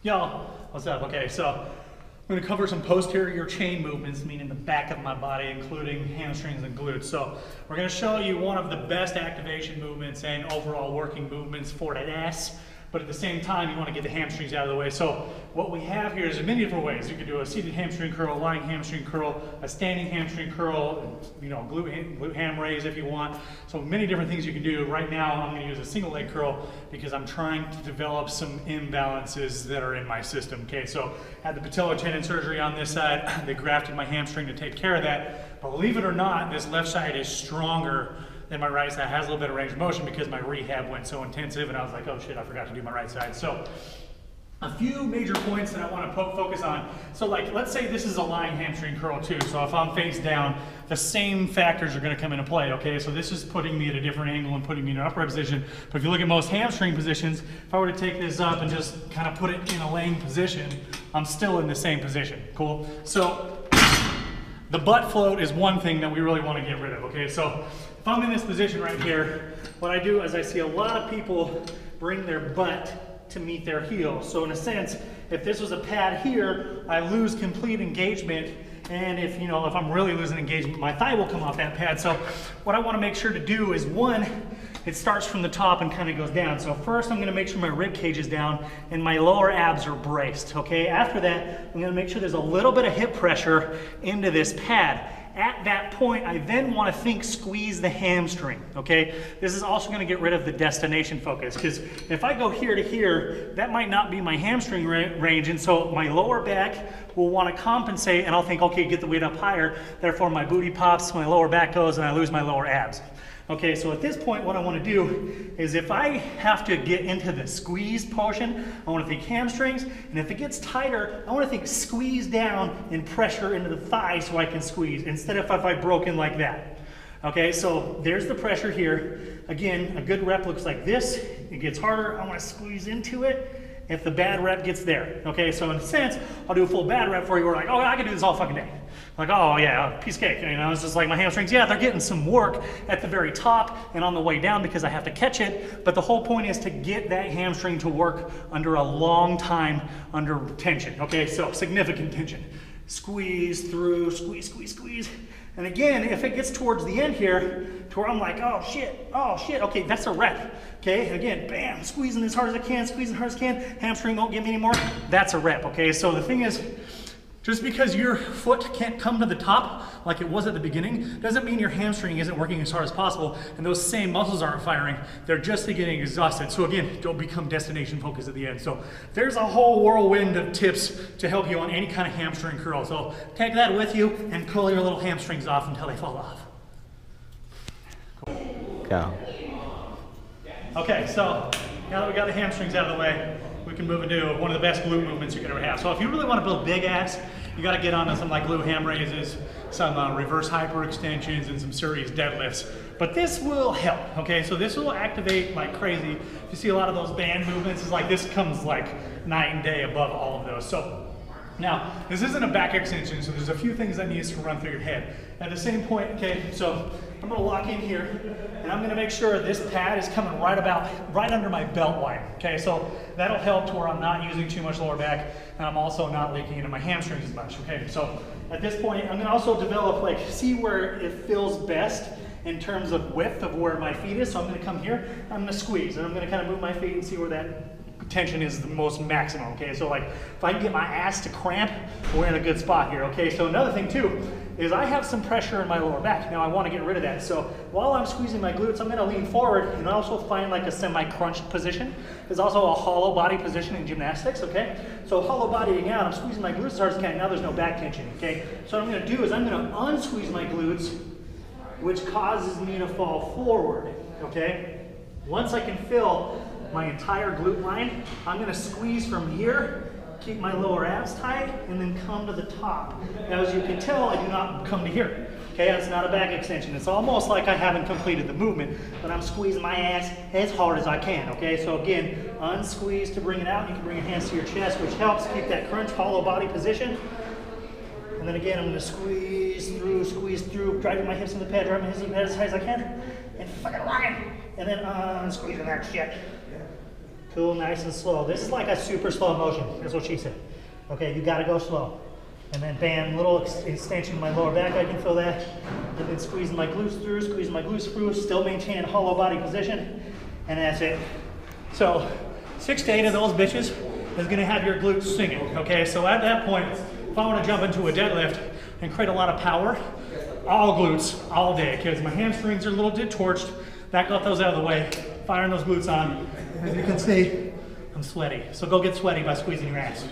Yo, what's up? Okay, so I'm going to cover some posterior chain movements, meaning the back of my body, including hamstrings and glutes. So we're going to show you one of the best activation movements and overall working movements for that ass, but at the same time, you want to get the hamstrings out of the way. So what we have here is many different ways. You can do a seated hamstring curl, lying hamstring curl, a standing hamstring curl, you know, glute ham raise if you want. So many different things you can do. Right now, I'm going to use a single leg curl because I'm trying to develop some imbalances that are in my system. Okay, so I had the patellar tendon surgery on this side. They grafted my hamstring to take care of that. Believe it or not, this left side is stronger than my right side. Has a little bit of range of motion because my rehab went so intensive, and I was like, oh shit, I forgot to do my right side. So a few major points that I want to focus on. So like, let's say this is a lying hamstring curl too. So if I'm face down, the same factors are going to come into play, okay? So this is putting me at a different angle and putting me in an upright position. But if you look at most hamstring positions, if I were to take this up and just kind of put it in a laying position, I'm still in the same position, cool? So the butt float is one thing that we really want to get rid of, okay? So if I'm in this position right here, what I do is I see a lot of people bring their butt to meet their heel. So in a sense, if this was a pad here, I lose complete engagement. And if I'm really losing engagement, my thigh will come off that pad. So what I want to make sure to do is, one, it starts from the top and kind of goes down. So first I'm going to make sure my rib cage is down and my lower abs are braced, okay? After that, I'm going to make sure there's a little bit of hip pressure into this pad. At that point, I then want to think squeeze the hamstring, okay? This is also going to get rid of the destination focus, because if I go here to here, that might not be my hamstring range, and so my lower back will want to compensate, and I'll think, okay, get the weight up higher, therefore my booty pops, my lower back goes, and I lose my lower abs. Okay, so at this point, what I want to do is, if I have to get into the squeeze portion, I want to think hamstrings, and if it gets tighter, I want to think squeeze down and pressure into the thigh so I can squeeze, instead of if I broke in like that. Okay, so there's the pressure here. Again, a good rep looks like this. It gets harder, I want to squeeze into it. If the bad rep gets there. Okay, so in a sense, I'll do a full bad rep for you. We're like, oh, I can do this all fucking day. Like, oh yeah, piece of cake. It's just like my hamstrings, yeah, they're getting some work at the very top and on the way down because I have to catch it. But the whole point is to get that hamstring to work under a long time under tension. Okay, so significant tension. Squeeze through, squeeze, squeeze, squeeze. And again, if it gets towards the end here, to where I'm like, oh shit, okay, that's a rep. Okay, again, bam, squeezing as hard as I can, squeezing as hard as I can, hamstring won't get me anymore, that's a rep, okay? So the thing is, just because your foot can't come to the top like it was at the beginning, doesn't mean your hamstring isn't working as hard as possible, and those same muscles aren't firing, they're just getting exhausted. So again, don't become destination focused at the end. So there's a whole whirlwind of tips to help you on any kind of hamstring curl. So take that with you and curl your little hamstrings off until they fall off. Cool. Go. Okay, so now that we got the hamstrings out of the way, we can move into one of the best glute movements you can ever have. So if you really want to build big ass, you got to get onto some like glute ham raises, some reverse hyperextensions, and some serious deadlifts. But this will help, okay? So this will activate like crazy. You see a lot of those band movements, it's like this comes like night and day above all of those. So now, this isn't a back extension, so there's a few things that needs to run through your head. At the same point, okay, so I'm gonna lock in here, and I'm gonna make sure this pad is coming right under my belt line, okay? So that'll help to where I'm not using too much lower back, and I'm also not leaking into my hamstrings as much, okay? So at this point, I'm gonna also develop, like, see where it feels best in terms of width of where my feet is. So I'm gonna come here, I'm gonna squeeze, and I'm gonna kind of move my feet and see where that tension is the most maximum, okay? So like, if I can get my ass to cramp, we're in a good spot here, okay? So another thing too, is I have some pressure in my lower back. Now I want to get rid of that. So while I'm squeezing my glutes, I'm gonna lean forward and also find like a semi-crunched position. There's also a hollow body position in gymnastics, okay? So hollow bodying out, I'm squeezing my glutes as hard as I can. Now there's no back tension, okay? So what I'm gonna do is I'm gonna unsqueeze my glutes, which causes me to fall forward, okay? Once I can feel my entire glute line, I'm gonna squeeze from here, keep my lower abs tight, and then come to the top. Now, as you can tell, I do not come to here. Okay, that's not a back extension. It's almost like I haven't completed the movement, but I'm squeezing my ass as hard as I can, okay? So again, unsqueeze to bring it out. You can bring your hands to your chest, which helps keep that crunch hollow body position. And then again, I'm gonna squeeze through, driving my hips in the pad, driving my hips in the pad as high as I can, and fucking rocking. And then squeezing that shit. Cool, nice and slow. This is like a super slow motion. That's what she said. Okay, you gotta go slow. And then bam, little extension of my lower back, I can feel that. And then squeezing my glutes through, still maintaining hollow body position. And that's it. So 6 to 8 of those bitches is gonna have your glutes singing, okay? So at that point, if I wanna jump into a deadlift and create a lot of power, all glutes, all day, kids. My hamstrings are a little bit torched. Back got those out of the way, firing those glutes on. As you can see, I'm sweaty. So go get sweaty by squeezing your ass.